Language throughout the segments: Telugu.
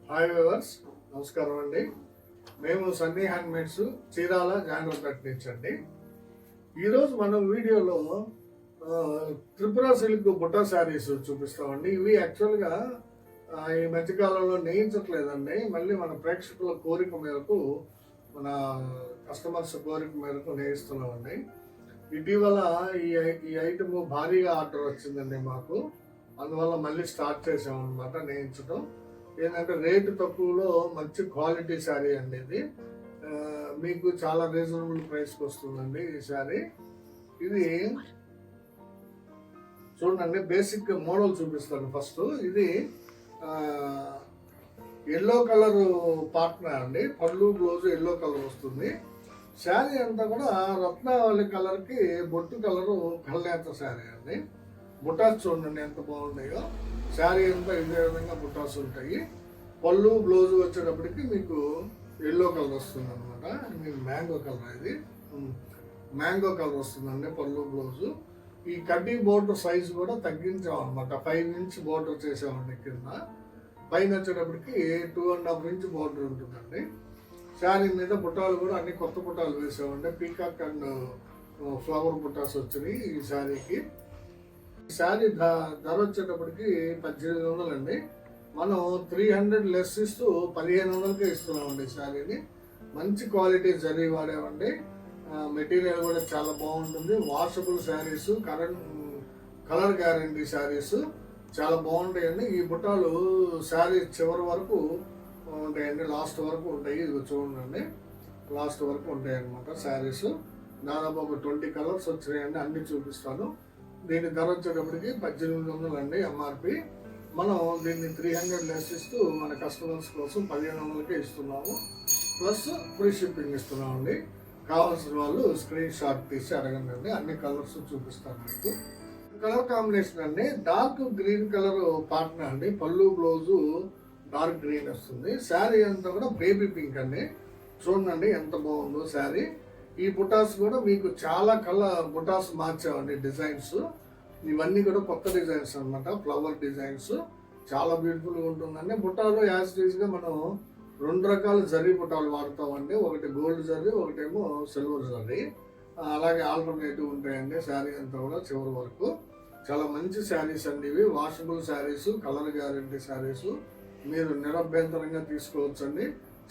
హాయ్ వ్యూవర్స్, నమస్కారం అండి. మేము సన్నీ హ్యాండ్మేడ్స్ చీరాల జాంగ్రపేట నుంచి అండి. ఈరోజు మనం వీడియోలో త్రిపుర సిల్క్ బుట్టా శారీస్ చూపిస్తామండి. ఇవి యాక్చువల్గా ఈ మధ్యకాలంలో నేయించట్లేదండి. మళ్ళీ మన ప్రేక్షకుల కోరిక మేరకు, మన కస్టమర్స్ కోరిక మేరకు నేయిస్తున్నామండి. ఇటీవల ఈ ఐటమ్ భారీగా ఆర్డర్ వచ్చిందండి మాకు. అందువల్ల మళ్ళీ స్టార్ట్ చేసామన్నమాట నేయించడం. ఏంటంటే రేటు తక్కువలో మంచి క్వాలిటీ శారీ అండి. ఇది మీకు చాలా రీజనబుల్ ప్రైస్కి వస్తుందండి ఈ శారీ. ఇది చూడండి, బేసిక్ మోడల్ చూపిస్తాను ఫస్ట్. ఇది ఎల్లో కలర్ పార్ట్నర్ అండి. పళ్ళు బ్లౌజ్ ఎల్లో కలర్ వస్తుంది. శారీ అంతా కూడా రత్నావళి కలర్కి బొట్టు కలరు కల్నేత శారీ అండి. బుటాస్ చూడండి ఎంత బాగున్నాయో. శారీ అంతా ఇదే విధంగా బుటాస్ ఉంటాయి. పళ్ళు బ్లౌజ్ వచ్చేటప్పటికి మీకు ఎల్లో కలర్ వస్తుంది అనమాట. మీకు మ్యాంగో కలర్, ఇది మ్యాంగో కలర్ వస్తుందండి పళ్ళు బ్లౌజు. ఈ కడ్డీ బోర్డర్ సైజు కూడా తగ్గించాం అనమాట. 5 ఇంచ్ బోర్డర్ చేసామండి కింద. పైన వచ్చేటప్పటికి 2.5 ఇంచ్ బోర్డర్ ఉంటుందండి. శారీ మీద బుట్టాలు కూడా అన్ని కొత్త బుట్టాలు వేసామండి. పీకాక్ అండ్ ఫ్లవర్ బుట్టాస్ వచ్చినాయి ఈ శారీకి. శారీ ధర వచ్చేటప్పటికి 1800 అండి. మనం 300 లెస్ ఇస్తూ 1500కే ఇస్తున్నామండి శారీని. మంచి క్వాలిటీ జరీ వాడేవండి. మెటీరియల్ కూడా చాలా బాగుంటుంది. Washable saris, colour guarantee saris చాలా బాగుంటాయండి. ఈ బుట్టాలు శారీ చివరి వరకు ఉంటాయండి, లాస్ట్ వరకు ఉంటాయి. ఇది చూడండి, లాస్ట్ వరకు ఉంటాయి అన్నమాట శారీస్. దాదాపు ఒక 20 కలర్స్ వచ్చినాయండి. అన్ని చూపిస్తాను. దీని ధర వచ్చేటప్పటికి 1800 అండి ఎంఆర్పి. మనం దీన్ని 300 లెస్ ఇస్తూ మన కస్టమర్స్ కోసం 1500కే ఇస్తున్నాము. ప్లస్ ఫ్రీ షిప్పింగ్ ఇస్తున్నామండి. కావాల్సిన వాళ్ళు స్క్రీన్ షాట్ తీసి అడగండి. అన్ని కలర్స్ చూపిస్తాను మీకు. కలర్ కాంబినేషన్ అండి, డార్క్ గ్రీన్ కలర్ పార్ట్నర్ అండి. పళ్ళు బ్లౌజు డార్క్ గ్రీన్ వస్తుంది. శారీ అంతా కూడా బేబీ పింక్ అండి. చూడండి ఎంత బాగుందో శారీ. ఈ బుటాస్ కూడా మీకు చాలా బుటాస్ మార్చామండి. డిజైన్స్ ఇవన్నీ కూడా కొత్త డిజైన్స్ అనమాట. ఫ్లవర్ డిజైన్స్ చాలా బ్యూటిఫుల్గా ఉంటుందండి. బుట్టాలు యాజ్ గా మనం 2 రకాల జరీ బుట్టాలు వాడతామండి. ఒకటి గోల్డ్ జరీ, ఒకటేమో సిల్వర్ జరీ. అలాగే ఆల్టర్నేటివ్ ఉంటాయండి. శారీ అంతా కూడా చివరి వరకు. చాలా మంచి శారీస్ అండి ఇవి. Washable saris, colour guarantee saris మీరు నిరభ్యంతరంగా తీసుకోవచ్చండి.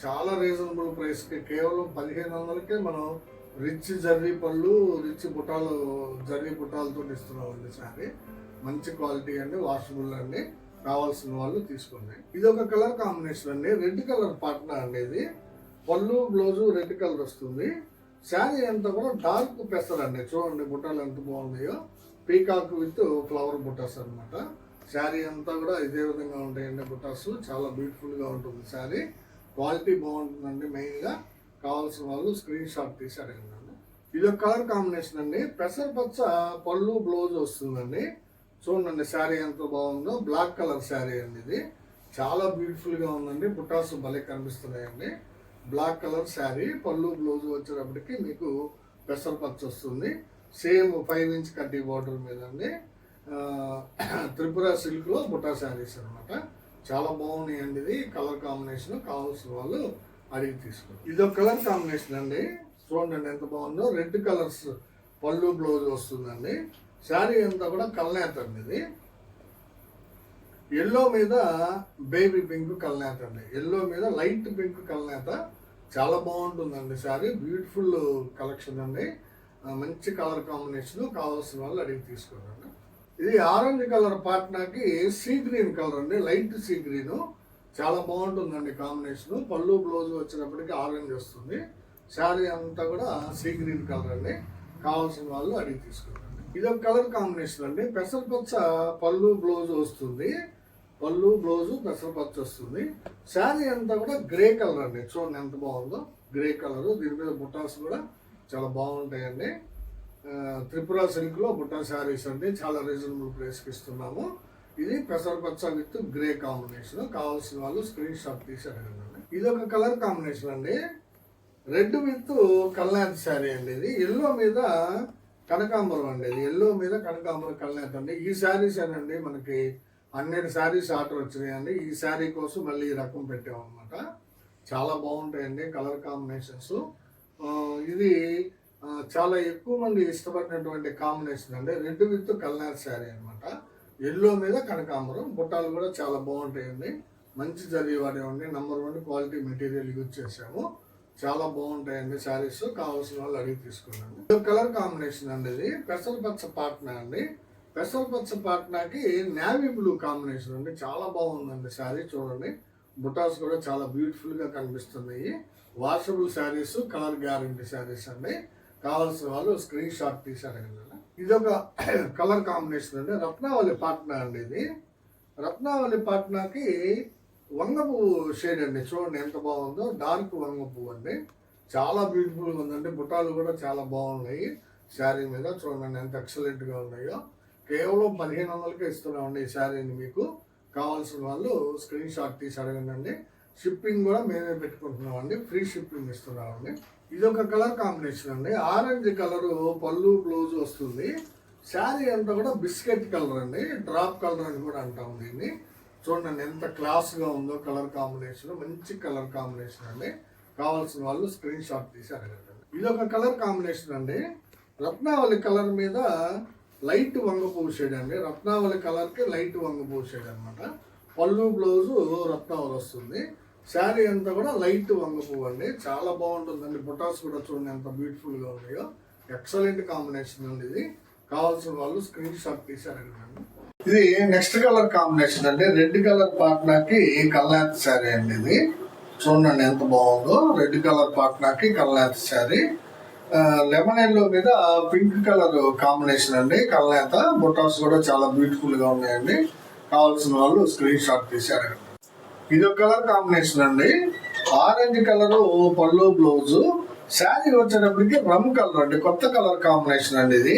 చాలా రీజనబుల్ ప్రైస్కి కేవలం 1500కే మనం రిచ్ జర్రీ పళ్ళు, రిచ్ బుటాలు, జర్రీ బుటాలతో ఇస్తున్నామండి శారీ. మంచి క్వాలిటీ అండి, వాషబుల్ అండి. కావాల్సిన వాళ్ళు తీసుకోండి. ఇది ఒక కలర్ కాంబినేషన్ అండి, రెడ్ కలర్ పార్ట్నర్ అండి. ఇది పళ్ళు బ్లౌజు రెడ్ కలర్ వస్తుంది. శారీ అంతా కూడా డార్క్ పెసర్ అండి. చూడండి బుటాలు ఎంత బాగున్నాయో. పీకాక్ విత్ ఫ్లవర్ బుటాస్ అనమాట. శారీ అంతా కూడా ఇదే విధంగా ఉంటాయండి బుటాస్. చాలా బ్యూటిఫుల్గా ఉంటుంది శారీ. క్వాలిటీ బాగుంటుందండి. మెయిన్గా కావాల్సిన వాళ్ళు స్క్రీన్ షాట్ తీసి అడగండి. ఇది ఒక కలర్ కాంబినేషన్ అండి. పెసరపచ్చ పళ్ళు బ్లౌజ్ వస్తుందండి. చూడండి శారీ ఎంత బాగుందో. బ్లాక్ కలర్ శారీ అండి. ఇది చాలా బ్యూటిఫుల్గా ఉందండి. బుటాస్ భలే కనిపిస్తున్నాయండి. బ్లాక్ కలర్ శారీ, పళ్ళు బ్లౌజ్ వచ్చేటప్పటికి మీకు పెసరపచ్చ వస్తుంది. సేమ్ 5 ఇంచ్ కడ్డీ బార్డర్ మీద అండి. త్రిపుర సిల్క్లో బుటా శారీస్ అనమాట. చాలా బాగున్నాయండి. ఇది కలర్ కాంబినేషన్. కావాల్సిన వాళ్ళు అడిగి తీసుకోండి. ఇది ఒక కలర్ కాంబినేషన్ అండి. చూడండి ఎంత బాగుందో. రెడ్ కలర్స్ పళ్ళు బ్లౌజ్ వస్తుందండి. శారీ అంతా కూడా కల్నేత అండి. ఇది ఎల్లో మీద బేబీ పింక్ కల్నేత అండి. ఎల్లో మీద లైట్ పింక్ కల్నేత. చాలా బాగుంటుందండి శారీ. బ్యూటిఫుల్ కలెక్షన్ అండి. మంచి కలర్ కాంబినేషన్. కావాల్సిన వాళ్ళు అడిగి తీసుకోండి. ఇది ఆరెంజ్ కలర్ పార్ట్నర్కి సీ గ్రీన్ కలర్ అండి. లైట్ సీ గ్రీన్ చాలా బాగుంటుందండి కాంబినేషన్. పళ్ళు బ్లౌజ్ వచ్చినప్పటికీ ఆరెంజ్ వస్తుంది. శారీ అంతా కూడా సీ గ్రీన్ కలర్ అండి. కావాల్సిన వాళ్ళు అడిగి తీసుకోండి. ఇది ఒక కలర్ కాంబినేషన్ అండి. పెసరపచ్చ పళ్ళు బ్లౌజ్ వస్తుంది. పళ్ళు బ్లౌజ్ పెసరపచ్చ వస్తుంది. శారీ అంతా కూడా గ్రే కలర్ అండి. చూడండి ఎంత బాగుందో. Grey colour. దీని మీద బుటాస్ కూడా చాలా బాగుంటాయండి. త్రిపుర సిల్క్లో బుట్టా శారీస్ అండి. చాలా రీజనబుల్ ప్రైస్కి ఇస్తున్నాము. ఇది పెసరపచ్చ విత్ గ్రే కాంబినేషన్. కావాల్సిన వాళ్ళు స్క్రీన్ షాట్ తీసి అడగండి. ఇది ఒక కలర్ కాంబినేషన్ అండి. రెడ్ విత్ కల్నేత శారీ అండి. ఇది ఎల్లో మీద కనకాంబరం అండి. ఇది ఎల్లో మీద కనకాంబరం కల్నేత అండి. ఈ శారీస్ అండి మనకి 12 శారీస్ ఆర్డర్ వచ్చినాయండి. ఈ శారీ కోసం మళ్ళీ ఈ రకం పెట్టామన్నమాట. చాలా బాగుంటాయండి కలర్ కాంబినేషన్స్. ఇది చాలా ఎక్కువ మంది ఇష్టపడినటువంటి కాంబినేషన్ అండి. రెడ్ విత్ కల్నార్ శారీ అనమాట. ఎల్లో మీద కనకాంబరం, బుట్టాలు కూడా చాలా బాగుంటాయండి. మంచి జరీ వాడేవండి. నెంబర్ 1 క్వాలిటీ మెటీరియల్ యూజ్ చేసాము. చాలా బాగుంటాయండి శారీస్. కావాల్సిన వాళ్ళు అడిగి తీసుకున్నాను. ఇది కలర్ కాంబినేషన్ అండి. ఇది పెసరపచ్చ పాట్నా అండి. పెసరపచ్చ పాట్నాకి నేవీ బ్లూ కాంబినేషన్ అండి. చాలా బాగుందండి శారీ. చూడండి, బుటాస్ కూడా చాలా బ్యూటిఫుల్ గా కనిపిస్తున్నాయి. Washable saris, colour guarantee saris అండి. కావాల్సిన వాళ్ళు స్క్రీన్ షాట్ తీసి అడగండి. ఇది ఒక కలర్ కాంబినేషన్ అండి. రత్నావళి పాట్నా అండి. ఇది రత్నావళి పాట్నాకి వంగ పువ్వు షేడ్ అండి. చూడండి ఎంత బాగుందో. డార్క్ వంగ పువ్వు అండి. చాలా బ్యూటిఫుల్గా ఉందండి. బుట్టాలు కూడా చాలా బాగున్నాయి శారీ మీద. చూడండి ఎంత ఎక్సలెంట్గా ఉన్నాయో. కేవలం 1500కే ఇస్తున్నామండి ఈ శారీని. మీకు కావాల్సిన వాళ్ళు స్క్రీన్ షాట్ తీసి అడగండి. షిప్పింగ్ కూడా మేమే పెట్టుకుంటున్నామండి. ఫ్రీ షిప్పింగ్ ఇస్తున్నామండి. ఇది ఒక కలర్ కాంబినేషన్ అండి. ఆరెంజ్ కలర్ పళ్ళు బ్లౌజ్ వస్తుంది. శారీ అంతా కూడా బిస్కెట్ కలర్ అండి. డ్రాప్ కలర్ అని కూడా అంటాం దీన్ని. చూడండి ఎంత క్లాస్గా ఉందో కలర్ కాంబినేషన్. మంచి కలర్ కాంబినేషన్ అండి. కావాల్సిన వాళ్ళు స్క్రీన్ షాట్ తీసి అడగండి. ఇది ఒక కలర్ కాంబినేషన్ అండి. రత్నావళి కలర్ మీద లైట్ వంగ పువ్వు షేడ్ అండి. రత్నావళి కలర్కి లైట్ వంగ పువ్వు షేడ్ అనమాట. పళ్ళు బ్లౌజు రత్నావళి వస్తుంది. శారీ అంతా కూడా లైట్ వంగ పువ్వు అండి. చాలా బాగుంటుందండి. బుటాస్ కూడా చూడండి ఎంత బ్యూటిఫుల్గా ఉన్నాయో. ఎక్సలెంట్ కాంబినేషన్ అండి. ఇది కావాల్సిన వాళ్ళు స్క్రీన్ షాట్ తీసి అడగండి. ఇది నెక్స్ట్ కలర్ కాంబినేషన్ అండి. రెడ్ కలర్ పాట్నాకి కల్నాథ్ శారీ అండి. ఇది చూడండి ఎంత బాగుందో. రెడ్ కలర్ పాట్నాకి కల్నాథ్ శారీ. లెమన్ ఎల్లో మీద పింక్ కలర్ కాంబినేషన్ అండి. కల్నాథ్ బుటాస్ కూడా చాలా బ్యూటిఫుల్ గా ఉన్నాయండి. కావాల్సిన వాళ్ళు స్క్రీన్ షాట్ తీసి అడగండి. ఇది ఒక కలర్ కాంబినేషన్ అండి. ఆరెంజ్ కలర్ పళ్ళు బ్లౌజ్. శారీ వచ్చేటప్పటికి రమ్ కలర్ అండి. కొత్త కలర్ కాంబినేషన్ అండి. ఇది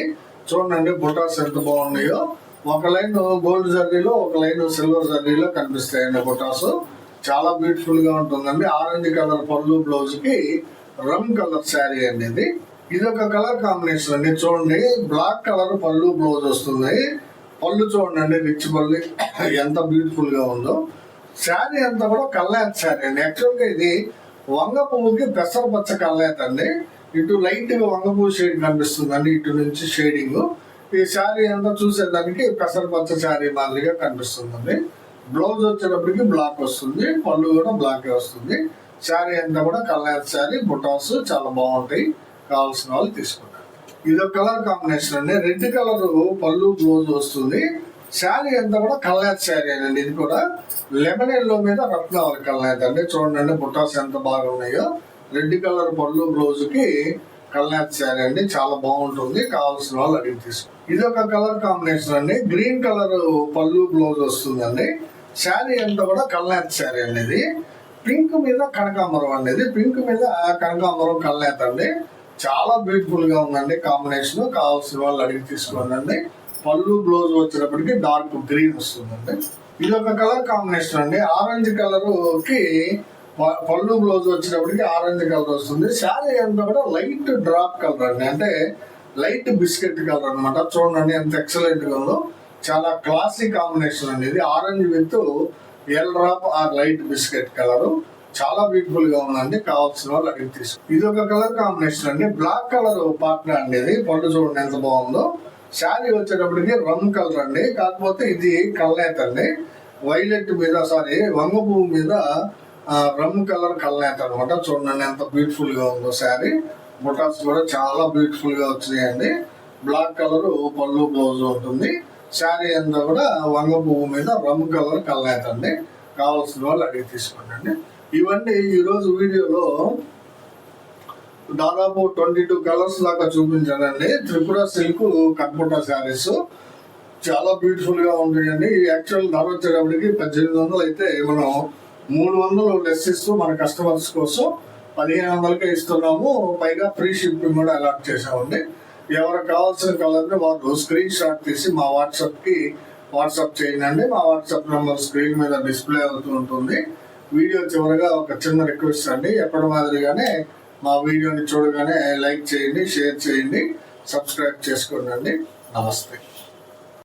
చూడండి బుటాస్ ఎంత బాగున్నాయో. ఒక లైన్ గోల్డ్ జర్రీలో, ఒక లైన్ సిల్వర్ జర్రీలో కనిపిస్తాయండి బుటాస్. చాలా బ్యూటిఫుల్ గా ఉంటుందండి. ఆరెంజ్ కలర్ పళ్ళు బ్లౌజ్ కి రమ్ కలర్ శారీ అండి. ఇది ఒక కలర్ కాంబినేషన్ అండి. చూడండి బ్లాక్ కలర్ పళ్ళు బ్లౌజ్ వస్తుంది. పళ్ళు చూడండి రిచ్ పళ్ళు ఎంత బ్యూటిఫుల్ గా ఉందో. శారీ అంతా కూడా కల్నాథ్ శారీ అండి. యాక్చువల్గా ఇది వంగ పువ్వుకి పెసరపచ్చ కల్నాథ్ అండి. ఇటు లైట్ గా వంగ పువ్వు షేడ్ కనిపిస్తుందండి. ఇటు నుంచి షేడింగ్. ఈ శారీ అంతా చూసేదానికి పెసరపచ్చ శారీ మాదిరిగా కనిపిస్తుందండి. బ్లౌజ్ వచ్చేటప్పటికి బ్లాక్ వస్తుంది. పళ్ళు కూడా బ్లాక్ వస్తుంది. శారీ అంతా కూడా కల్నాథ్ శారీ. బుటాస్ చాలా బాగుంటాయి. కావాల్సిన వాళ్ళు తీసుకుంటారు. ఇది ఒక కలర్ కాంబినేషన్ అండి. రెడ్ కలర్ పళ్ళు బ్లౌజ్ వస్తుంది. శారీ అంతా కూడా కల్నాథ్ శారీ అండి. ఇది కూడా లెమన్ ఎల్లో మీద రత్నావళి కల్నాథ్ అండి. చూడండి బుటాస్ ఎంత బాగా ఉన్నాయో. రెడ్ కలర్ పళ్ళు బ్లౌజ్ కి కల్నాథ్ శారీ అండి. చాలా బాగుంటుంది. కావాల్సిన వాళ్ళు అడిగి తీసుకుంటారు. ఇది ఒక కలర్ కాంబినేషన్ అండి. గ్రీన్ కలర్ పళ్ళు బ్లౌజ్ వస్తుందండి. శారీ అంతా కూడా కల్నాథ్ శారీ అండి. ఇది పింక్ మీద కనకాంబరం అండి. ఇది పింక్ మీద కనకాంబరం కల్నాథ్ అండి. చాలా బ్యూటిఫుల్ గా ఉందండి కాంబినేషన్. కావాల్సిన వాళ్ళు అడిగి తీసుకోండి. పళ్ళు బ్లౌజ్ వచ్చేటప్పటికి డార్క్ గ్రీన్ వస్తుందండి. ఇది ఒక కలర్ కాంబినేషన్ అండి. ఆరెంజ్ కలర్ కి పళ్ళు బ్లౌజ్ వచ్చేటప్పటికి ఆరెంజ్ కలర్ వస్తుంది. శారీ అంతా కూడా లైట్ డ్రాప్ కలర్ అండి. అంటే లైట్ బిస్కెట్ కలర్ అనమాట. చూడండి ఎంత ఎక్సలెంట్ గా ఉందో. చాలా క్లాసిక్ కాంబినేషన్ అండి. ఇది orange with L drop or light biscuit colour. చాలా బ్యూటిఫుల్ గా ఉందండి. కావాల్సిన వాళ్ళు అడిగి తీసుకో. ఇది ఒక కలర్ కాంబినేషన్ అండి. బ్లాక్ కలర్ పార్ట్నర్ అండి. ఇది పళ్ళు చూడండి ఎంత బాగుందో. శారీ వచ్చేటప్పటికి రమ్ కలర్ అండి. కాకపోతే ఇది కల్నాథ్ అండి. వైలెట్ మీద వంగ పువ్వు మీద రమ్ కలర్ కల్నాథ్ అనమాట. చూడండి ఎంత బ్యూటిఫుల్ గా ఉందో శారీ. బుటాస్ కూడా చాలా బ్యూటిఫుల్ గా వచ్చినాయండి. బ్లాక్ కలర్ పళ్ళు బ్లౌజ్ ఉంటుంది. శారీ అంతా కూడా వంగ పువ్వు మీద రమ్ కలర్ కల్నాథ్ అండి. కావాల్సిన వాళ్ళు అడిగి తీసుకోండి. ఇవన్నీ ఈరోజు వీడియోలో దాదాపు 22 కలర్స్ దాకా చూపించానండి. త్రిపుర సిల్క్ కట్పుటా శారీస్ చాలా బ్యూటిఫుల్ గా ఉంటాయండి. యాక్చువల్ ధర వచ్చేటప్పటికి 1800 అయితే మనం 300 లెస్ ఇస్తూ మన కస్టమర్స్ కోసం 1500కే ఇస్తున్నాము. పైగా ఫ్రీ షిప్పింగ్ కూడా అలాట్ చేసామండి. ఎవరికి కావాల్సిన కలర్ని వాళ్ళు స్క్రీన్ షాట్ తీసి మా వాట్సాప్ చేయండి. మా వాట్సాప్ నెంబర్ స్క్రీన్ మీద డిస్ప్లే అవుతూ ఉంటుంది. వీడియో చివరగా ఒక చిన్న రిక్వెస్ట్ అండి. ఎప్పటి మాదిరిగానే మా వీడియోని చూడగానే లైక్ చేయండి, షేర్ చేయండి, సబ్స్క్రైబ్ చేసుకోండి. నమస్తే.